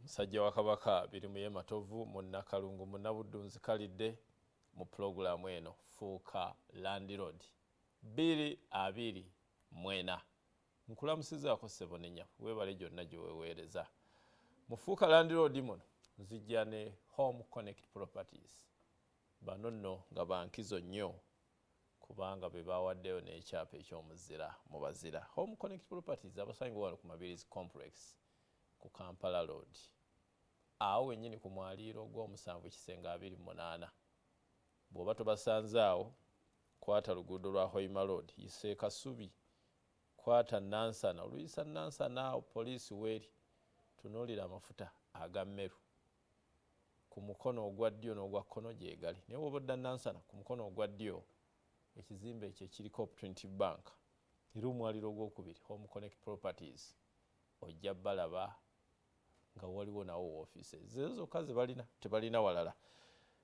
Musajja wa Kabaka biri mu Matovu mu Nakalungu mu Nabudunzi kalidde mu programu eno Fuuka Landlord 2024. Nkulamusizaako ssebo ne nnyabo weebale gyonna gye weeweereza. Mu Fuuka Landlord muno nzijja ne Home Connect Properties. Bano nno nga bankizo nnyo kubanga be bawaddeyo n'ekyapa eky'omuzira mu bazira. Home Connect Properties abasangibwa wano ku Mabirizi Complex ku Kampala Road. Awo wennyini ku mwaliiro gw'omusanvu Kisenga 28. Bw'oba tobasanze awo kwata luguudo lwa Hoima Road yise Kasubi kwata Nansana oluyisa Nansana awo poliisi weeri tunuulira amafuta aga Mmeru ku mukono ogwa ddyo n'ogwa kkono gye gali. Naye bw'oba odda Nansana ku mukono ogwa ddyo ekizimbe ekyo ekiriko Opportunity Bank era omwaliiro ogwokubiri Home Connect Properties ojja balaba nga waliwo nawo offices zezo zokka ze balina tebalina walala.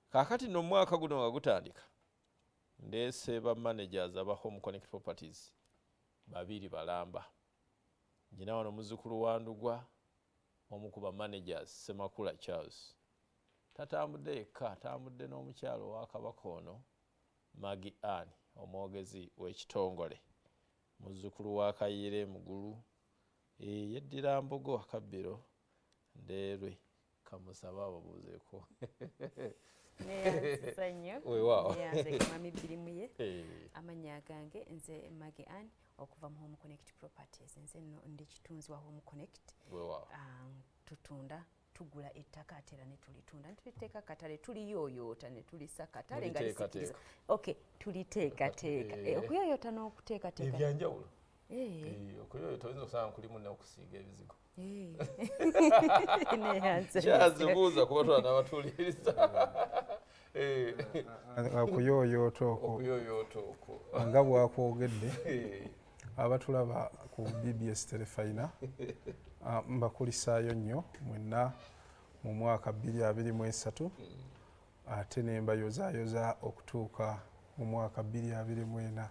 Kaakati no mwaka guno nga gutandika ndeese ba managers aba Home Connect Properties babiri balamba. Njina wano muzzukulu wa Ndugwa omu ku ba managers Semakula Charles. Tatambudde yekka, atambudde n'omukyalo wa Kabaka ono Magi Ann omwogezi w'ekitongole. Muzzukulu wa Kayire Mugulu yeddira Mbogo Akabbiro Ndeerwe kamusaba ababuuzeeko. Sanyo weewaawo yanze mami birimuye amanya gange nze Magi Ann okuva mu Home Connect Properties. Nze nno ndi kitunzi wa Home Connect. weewaawo tutunda tugula ettaka atera ne tulitunda tuliteeka katale tuliyooyoota ne tulisa katale nga Tuliteekateeka. okay tuliteekateeka okuyoyoota n'okuteekateeka ebyanjawulo okuyoyoota oyinza okusanga kulimu n'okusiiga ebizigo. Kyazibuuza kuba twana n'abatuuliriza. Okuyoyoota okwo nga bwakwogedde abatulaba ku BBS Telefayina mbakulisaayo nnyo mwenna mu mwaka 2023 ate ne mbayozaayoza okutuuka mu mwaka 2024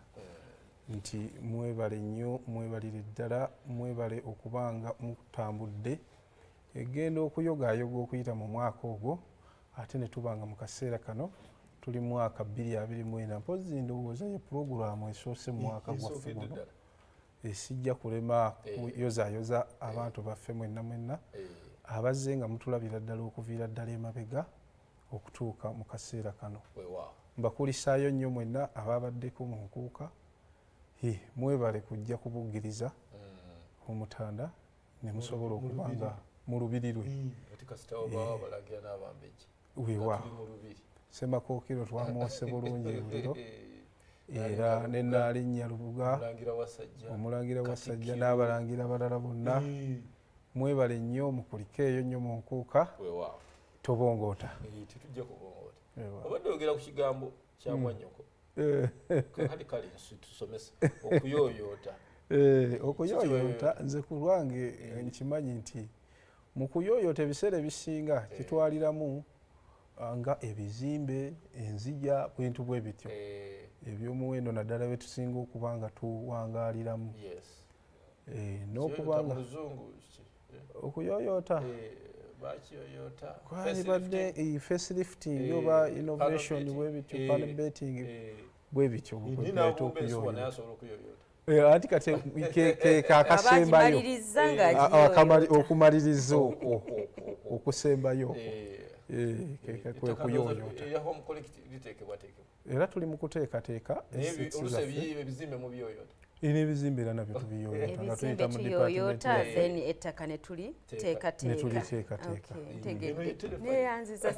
nti mwebale nnyo mwebalire ddala mwebale okubanga mutambudde egenda okuyogaayoga okuyita mu mwaka ogwo ate ne tubanga mu kaseera kano tuli mwaka 2024 mpozi ndowooza ye pulogulaamu esoose mu mwaka gwaffe guno esijja kulema kuyozaayoza abantu baffe mwenna abazze nga mutulabira ddala okuviira ddala emabega okutuuka mu kaseera kano. Mbakulisaayo nnyo mwenna ababaddeko mu nkuuka mwebale kujja kubuggiriza omutanda ne musobola okubanga mu lubiri lwe. Weewaawo Semakookiro twamwose bulungi ebuliro era ne Naalinnya Lubuga omulangira wasajja n'abalangira abalala bonna mwebale nnyo mukulike eyo nnyo mu nkuuka tobongoota. Tetujja kubongoota. Obadde oyogera ku kigambo kya mwannyoko kati kale tusomesa okuyooyoota. Okuyooyoota nze ku lwange nkimanyi nti mu kuyooyoota ebiseera ebisinga kitwaliramu nga ebizimbe enzija bintu bwe bityo ebyomuwendo naddala bye tusinga okuba nga tuwangaaliramu n'okubanga okuyooyoota kwalibadde facelifting oba innovation bwe bityo palbeting bwe bityo okuleeta okuyooyoota anti kati akasembayo okumaliriza okusembayo kwe kuyooyoota era tuli mu kuteekateeka n'ebizimbe era nabyo tubiyooyoota nga tuyita mu department then ettaka ne tuliteekateeka neyanziza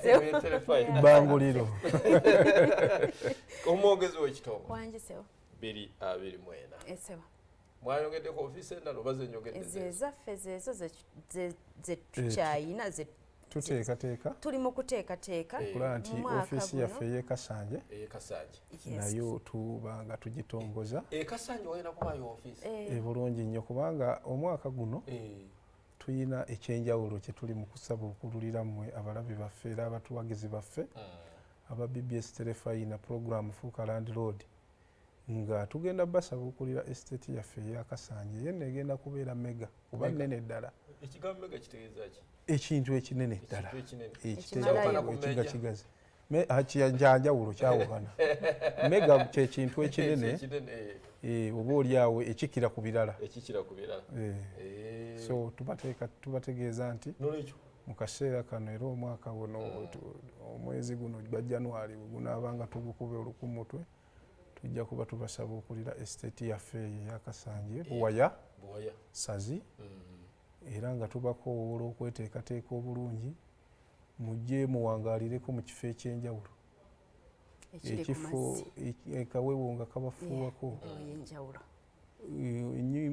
banguliro omwogezi w'ekitongole wanjisewo 2024 mwayongeddeko ofiisi endala oba zenyongedde ezaffe zezo ze tukyayina tuteekateeka tuli mu kuteekateeka okulaba nti ofiisi yaffe ey'ekasanje nayo tubanga tugitongoza ekasanje walina kubayo ofiisi bulungi nnyo kubanga omwaka guno tuyina ekyenjawulo kye tuli mu kusaba okululira mmwe abalabi baffe era abatuwagizi baffe aba BBS Telefayina programu Fuuka Landlord nga tugenda basaba okulira estate yaffe eya Kasanje yenna egenda kubeera mega kuba nnene ddala ekigambo mega kitegeeza ki? Ekintu ekinene ddala Ekimalayo. kigazi kiyanjawulo kyawukana mega kyekintu ekinene oba oliawo ekikira ku birala so tubategeeza nti mu kaseera kano era omwaka guno omwezi guno gwa January gunaaba nga tugukube olukumutwe tujja kuba tubasaba okulira estate yaffe eyakasanje buwaya sazi era nga tubakoowola okweteekateeka obulungi mujje muwangaalireko mu kifo ekyenjawulo ekifo ekawewo nga kabafuuwako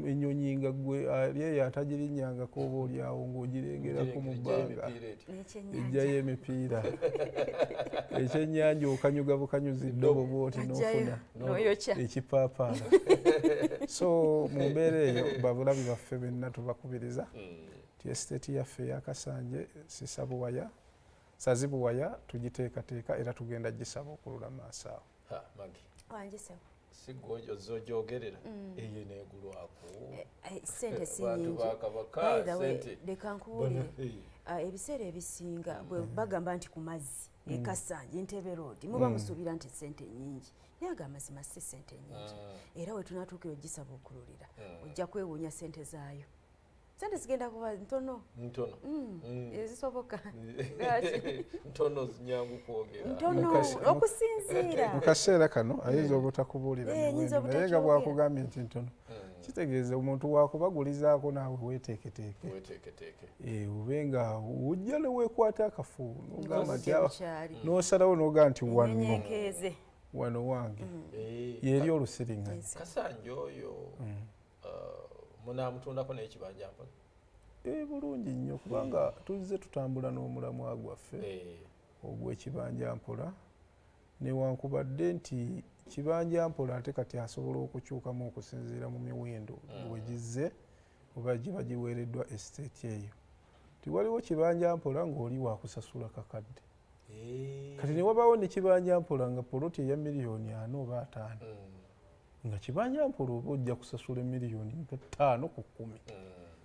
ennyonyi nga gwe ali eyo atagirinnyangako oba oliawo ng'ogirengerako mu bbanga ejjayo emipiira ekyennyanja okanyuga bukanyuzi ddobo bwoti n'ofuna ekipaapaala so mu mbeera eyo babulabi baffe benna tubakubiriza ti esiteeti yaffe eyakasanje sisabuwaya sazibuwaya tugiteekateeka era tugenda gisaba okulula maaso awo sigonjo zojogerera eyo negulwako sente sinyingi leka nkubuulire ebiseera ebisinga bwe bagamba nti ku mazzi ekasanje Entebbe Road muba musuubira nti sente nyingi naye ag'amazima si sente nyingi era we tunatuukira ogisaba okululira ojja kwewuunya sente zaayo sente zigenda kuba ntono ezisoboka ntono zinyangu kwogera okusinziira mu kaseera kano ayinza obutakubuulira naye nga bwakugambye nti ntono kitegeeza omuntu wakubagulizaako naawe weeteeketeeke obe nga ojja ne weekwata akafu nogamba nti n'osalawo nogaa nti wano wange yeri olusiriŋŋanyi Kasanje oyo munaamutundako n'ekibanjampola bulungi nnyo kubanga tuzze tutambula n'omulamwa gwaffe ogw'ekibanjampola newankubadde nti kibanjampola ate kati asobola okukyukamu okusinziira mu miwendo bwe gizze oba giba giweereddwa esiteeti eyo tiwaliwo kibanjampola ng'oli wakusasula kakadde kati newabaawo ne kibanjampola nga poloti eya miliyoni 4 oba 5 nga kibanjampola oba ojja kusasula miliyoni 5 ku 10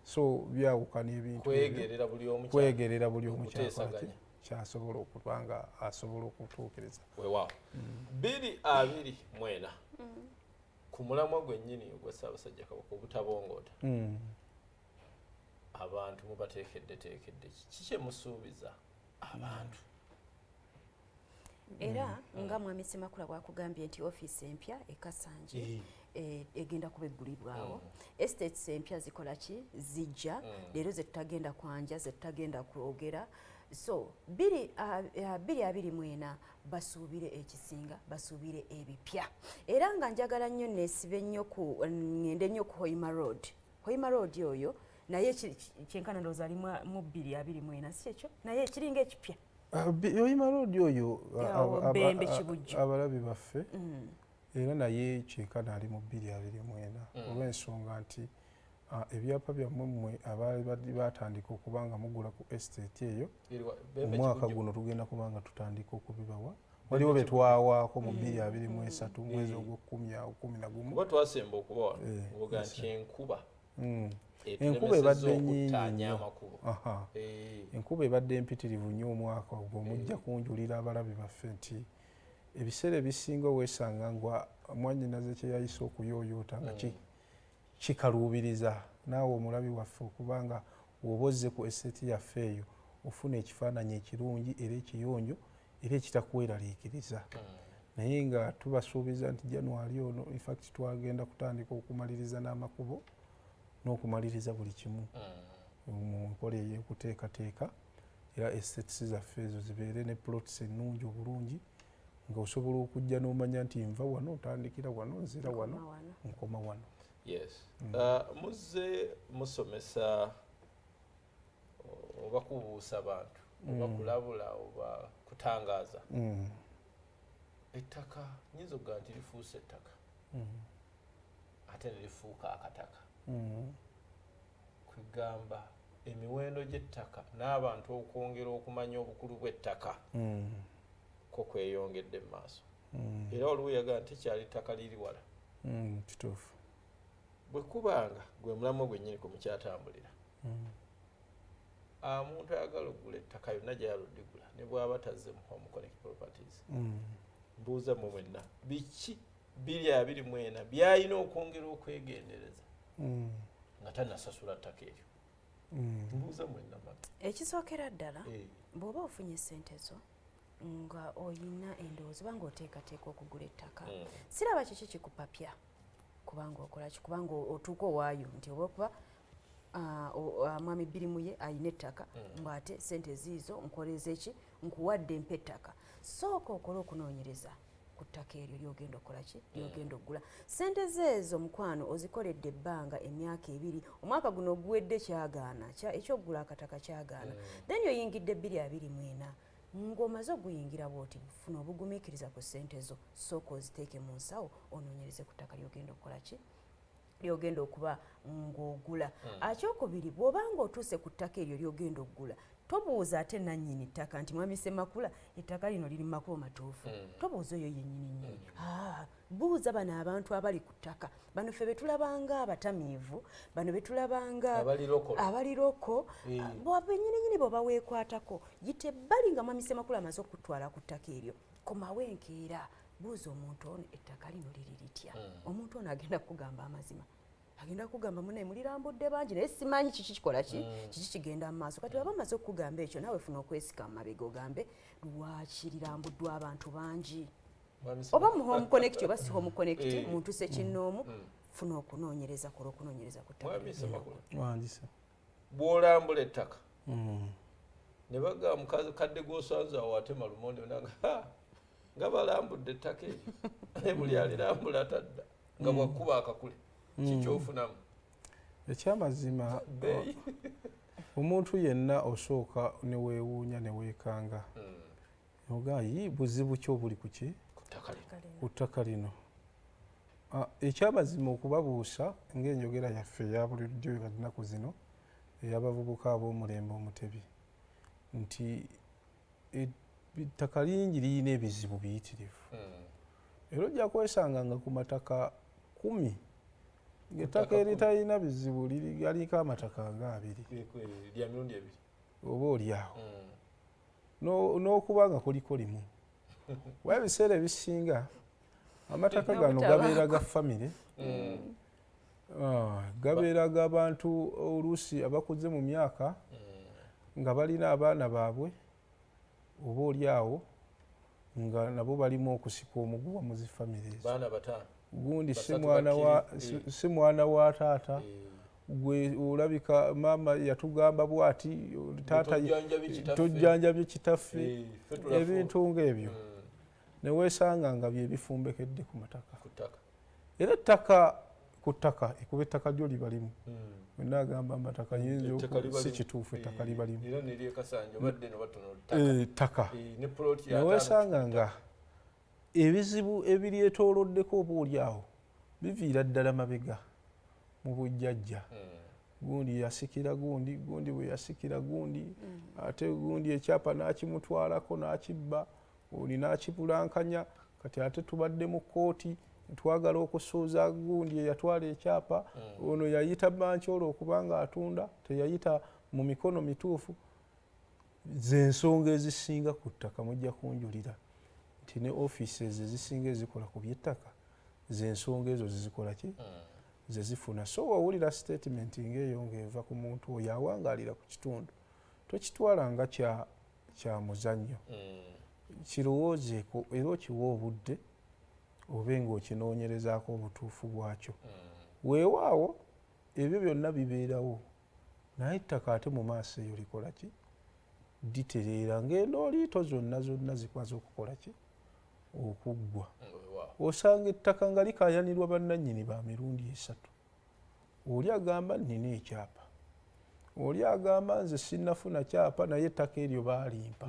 so byawukana ebintu kwegerera buli omu kyasobola okuba nga asobola okutuukiriza weewaawo 2024 ku mulamwa gwennyini ogwa Ssaabasajja Kabaka obutabongoota abantu mubateekeddeteekedde kiki musuubiza abantu era nga Mwami Ssemakula bwakugambye nti ofiisi empya ekasanje egenda kuba eggulibwawo estates empya zikola ki zijja leero zetutagenda kwanja zetutagenda kwogera so 2024 basuubire ekisinga basuubire ebipya era nga njagala nnyo neesibe nnyo ngende nnyo ku Hoima Road oyo naye kyenkana ndowooza ali mu 2024 si ekyo naye kiringa ekipya Hoima Road oyo abalabi baffe era naye kyenkana ali mu 2024 olw'ensonga nti ebyapa byammwe mmwe abaali batandika okuba nga mugula ku estate eyo omwaka guno tugenda kuba nga tutandika okubibawa waliwo betwawaako mu 2023 mwezi ogw'11 kuba twasemba okubawa oga nti enkuba ebadde nnyingi enkuba ebadde empitirivu nnyo omwaka ogwo mujja kunjulira abalabi baffe nti ebiseera ebisinga weesanga nga mwannyinaze kye yayise okuyooyoota nga kikaluubiriza naawe omulabi waffe okuba nga bw'oba ozze ku esiteeti yaffe eyo ofuna ekifaananyi ekirungi era ekiyonjo era ekitakweralikiriza naye nga tubasuubiza nti January ono infact twagenda kutandika okumaliriza n'amakubo n'okumaliriza buli kimu mu nkola ey'okuteekateeka era esiteeti zaffe ezo zibeere ne plots ennungi obulungi nga osobola okujja n'omanya nti nva wano ntandikira wano nzira wano nkoma wano. Yes. Muzze musomesa oba kubuusa abantu oba kulabula oba kutangaaza ettaka nyinza okugaa nti lifuuse ettaka ate ne lifuuka akataka kwegamba emiwendo gy'ettaka n'abantu okwongera okumanya obukulu bw'ettaka ko kweyongedde mu maaso era waliwo yagaa nti kyali ttaka liri wala kituufu bwe kubanga gwe mulamwa gwennyini ku mukyatambulira omuntu ayagala okugula ettaka yonna gy'aluddigula ne bw'aba tazze mu home connect properties mbuuza mu mwenna biki 224 byalina okwongera okwegendereza nga tanasasula ttaka eryo mbuuza mwenna ekisookera ddala bw'oba ofunye ssente zo nga oyina endowooza oba ng'oteekateeka okugula ettaka siraba kiki kikupapya kubanga okolaki kubanga otuuka owaayo nti oba okuba mwami Birimu ye ayina ettaka mbwate ssente ziizo nkoleza eki nkuwadde empa ettaka sooka okole okunoonyereza ku ttaka eryo lyogenda okukola ki lyogenda okugula ssente zeezo mukwano ozikoledde ebbanga emyaka 2 omwaka guno oguwedde kyagaana ekyokugula akataka kyagaana then oyingidde 224 ng'omaze okuyingira bw'oti funa obugumiikiriza ku ssente zo sooka oziteeke mu nsawo onoonyereze ku ttaka lyogenda okukola ki lyogenda okuba ng'ogula akyokubiri bw'obanga otuuse ku ttaka eryo lyogenda okugula tobuuza ate nannyini ttaka nti mwami Ssemakula ettaka lino liri mu makubo matuufu tobuuza oyo yennyini buuza bano abantu abali ku ttaka bano ffe betulabanga abatamiivu bano betulabanga abaliroko bennyininyini bw'oba weekwatako yite ebbali nga mwami Ssemakula amaze okutwala ku ttaka eryo komawo enkeera buuza omuntu ono ettaka lino liri litya omuntu ono agenda kugamba amazima agenda kugamba munaye mulirambudde bangi naye simanyi kiki kikola ki kiki kigenda mu maaso kati waba amaze okugamba ekyo naawe funa okwesika mu mabega ogambe lwaki lirambuddwa abantu bangi oba mu home connect oba si home connect muntu sekinnoomu funa okunoonyereza kola okunoonyereza ku ttaka bw'olambula ettaka ne bagamba mukazi kadde g'osanze awo atema lumonde nga balambudde ettaka eryo buli alirambula tadda nga bwakkuba akakule kikyofunamu ekyamazima omuntu yenna osooka ne weewuunya ne weekanga ogayi buzibu ki obuli kuki ku ttaka lino ekyamazima okubabuusa ng'enjogera yaffe eya bulijjo ennaku zino ey'abavubuka ab'omulembe omutebi nti ettaka lingi lirina ebizibu biyitirivu era ojja kwesanga nga ku mataka 10 ng'ettaka eritalina bizibu galiko amataka nga 2 oba oliawo n'okuba nga kuliko limu wa ebiseera ebisinga amataka gano gabeera ga famire gabeera g'abantu oluusi abakuze mu myaka nga balina abaana baabwe oba oliawo nga nabo balimu okusika omuguwa mu zifamire ezo gundi si mwana wa taata gwe olabika maama yatugamba bwati taata tojjanjabye kitaffe ebintu ng'ebyo neweesanga nga bye bifumbekedde ku mataka era ettaka ku ttaka ekuba ettaka lyo liba limu wenna agamba amataka yinza si kituufu ettaka liba limu ttaka neweesanga nga ebizibu ebiryetooloddeko oba oliawo biviira ddala mabega mu bujjajja gundi yasikira gundi bwe yasikira gundi ate gundi ekyapa n'akimutwalako n'akibba oli n'akibulankanya kati ate tubadde mu kkooti twagala okusuuza gundi eyatwala ekyapa ono yayita bankyolo okubanga atunda teyayita mu mikono mituufu z'ensonga ezisinga ku ttaka mujja kunjulira nti ne offices ezisinga ezikola ku by'ettaka z'ensonga ezo zizikola ki zezifuna so wawulira statement ng'eyo ng'eva ku muntu oyo awangaalira ku kitundu tokitwala nga kya muzannyo kirowoozeeko era okiwa obudde obe ng'okinoonyerezaako obutuufu bwakyo weewaawo ebyo byonna bibeerawo naye ettaka ate mu maaso eyo likola ki ditereera ng'endooliito zonna zikwaza okukola ki okuggwa osanga ettaka nga likaayanirwa bannannyini ba mirundi 3 oli agamba nnina ekyapa oli agamba nze sinnafuna kyapa naye ettaka eryo baalimpa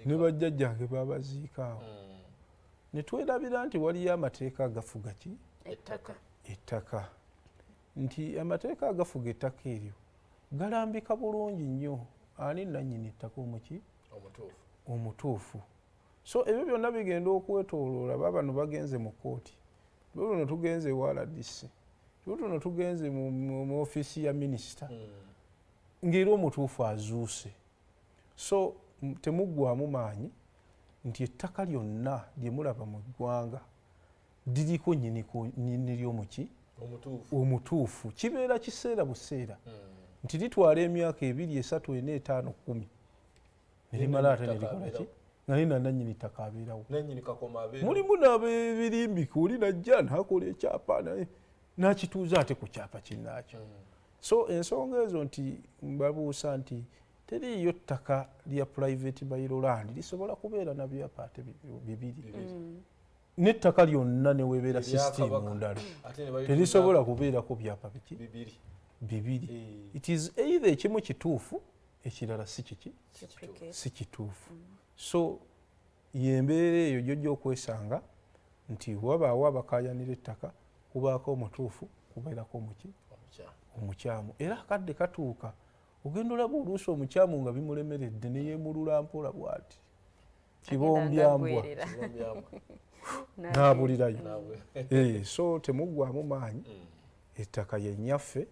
ne bajjajjange baabaziika awo ne twerabira nti waliyo amateeka agafuga ki ettaka nti amateeka agafuga ettaka eryo galambika bulungi nnyo ani nannyini ettaka omuki omutuufu so ebyo byonna bigenda okwetooloola babano bagenze mu kkooti luno tugenze ewa RDC luno tugenze mu ofiisi ya minisita ng'era omutuufu azuuse. So temuggwamu maanyi nti ettaka lyonna lye mulaba mu ggwanga liriko nnyini ly'omuki omutuufu. Kibeera kiseera buseera nti litwala emyaka 2, 3, 4, 5, 10 ne limala ate ne likola ki nga lina nannyini ttaka abeerawo. Mulimu n'ab'ebirimbiko oli najja n'akola ekyapa n'akituuza ate ku kyapa kinnaakyo. So ensonga ezo nti mbabuusa nti teriiyo ttaka lya private bylaw land lisobola kubeera na byapa ate 2. N'ettaka lyonna ne weebeera sisitimu ndala terisobola kubeerako byapa biki 2. It is either ekimu kituufu ekirala si kiki si kituufu. So yembeera eyo gyojja okwesanga nti wabaawo abakaayanira ettaka kubaako omutuufu kubeerako muki omukyamu. Era akadde katuuka ogenda olaba oluusi omukyamu nga bimulemeredde ne yeemulula mpola bw'ati kibombyambwa n'abulirayo. So temuggwamu maanyi, ettaka yennyaffe.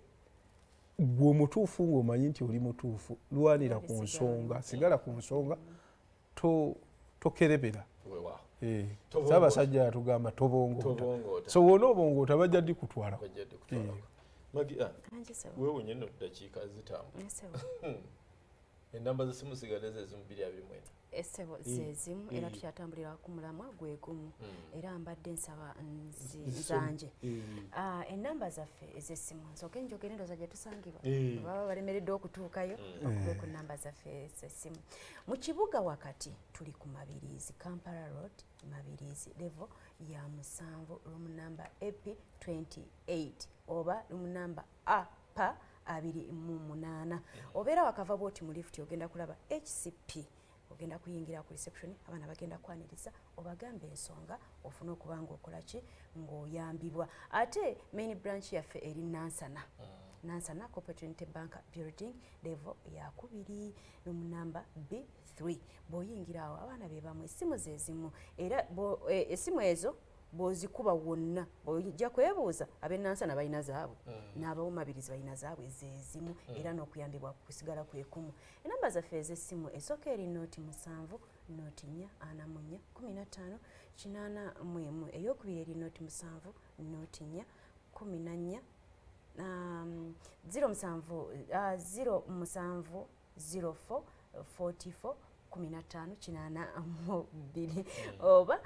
Gwe omutuufu ng'omanyi nti oli mutuufu, lwanira ku nsonga, sigala ku nsonga, tokerebera. Ssaabasajja yatugamba tobongoota. So wona obongoota bajja ddi kutwalako. Wewe nyine dakiika zitambula. Enamba z'essimu zisigadde ze zimu 2 mwenda. Essebo zezimu era tukyatambulira ku mulamwa gwe gumu era mbadde nsaba nzanje. Ennamba zaffe ez'essimu nsooke njogere endoza gye tusangibwa baba balemeredde okutuukayo okube ku nnamba zaffe ez'essimu. Mu kibuga wakati tuli ku Mabirizi, Kampala Road, Mabirizi level ya 7 room number EP 28 oba room number AP 28. Obeera wakava bwoti mu lift ogenda kulaba HCP. Ogenda kuyingira ku reception abaana bagenda kwaniriza obagambe ensonga ofuna okuba ng'okola ki ng'oyambibwa. Ate main branch yaffe eri Nansana Cooperative Bank Building level ya 2 room number B3. Bw'oyingira awo abaana be bamu essimu zezimu era essimu ezo bw'ozikuba wonna ojja kwebuuza ab'e Nansana balina zaabwe n'ab'omu Mabirizi balina zaabwe zezimu era n'okuyambibwa kusigala kwekumu. Enamba zaffe ez'essimu esooka eri 07 04 44 15 81 eyokubiri eri 07 04 14 07 04 44 15 oba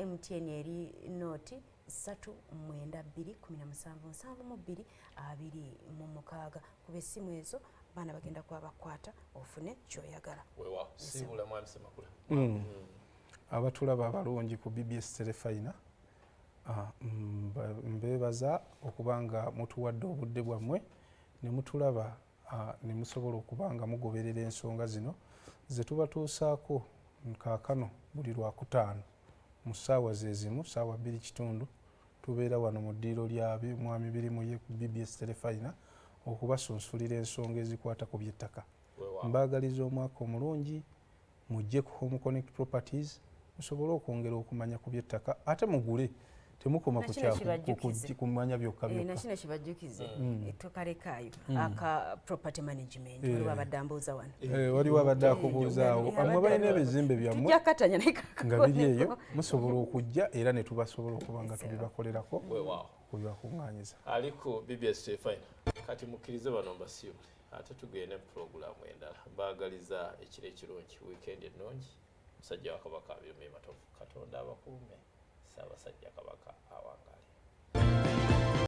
MTN eri noti 392177226 kuba essimu ezo baana bagenda kuba bakwata ofune kyoyagala. Abatulaba abalungi ku BBS Telefina mbeebaza okuba nga mutuwadde obudde bwammwe ne mutulaba ne musobola okuba nga mugoberera ensonga zino ze tubatuusaako kaakano buli Lwakutaano mu ssaawa zezimu ssaawa 2:30 tubeera wano mu ddiiro lya mwami birimu ye ku BBS Telefina okubasunsulira ensonga ezikwata ku by'ettaka. Mbaagaliza omwaka omulungi, mujje ku Home Connect Properties musobole okwongera okumanya ku by'ettaka ate mugule. Temukoma kumanya byokka byokka. Nakino kibajjukize tukalekaayo aka property management waliwo abadde ambuuza wano. Waliwo abadde akubuuzaawo amwe balina ebizimbe byammwe tujakatanya naye nga biri eyo musobola okujja era ne tubasobola okuba nga tubibakolerako kubibakuŋŋaanyiza. Aliko BBS Telefina kati mukkirize bano mbasiibule ate tugende puroguramu endala mbaagaliza ekiro ekirungi weekend ennungi musajja wa Kabaka abirumye matovu Katonda abakuume Ssaabasajja Kabaka awangaale.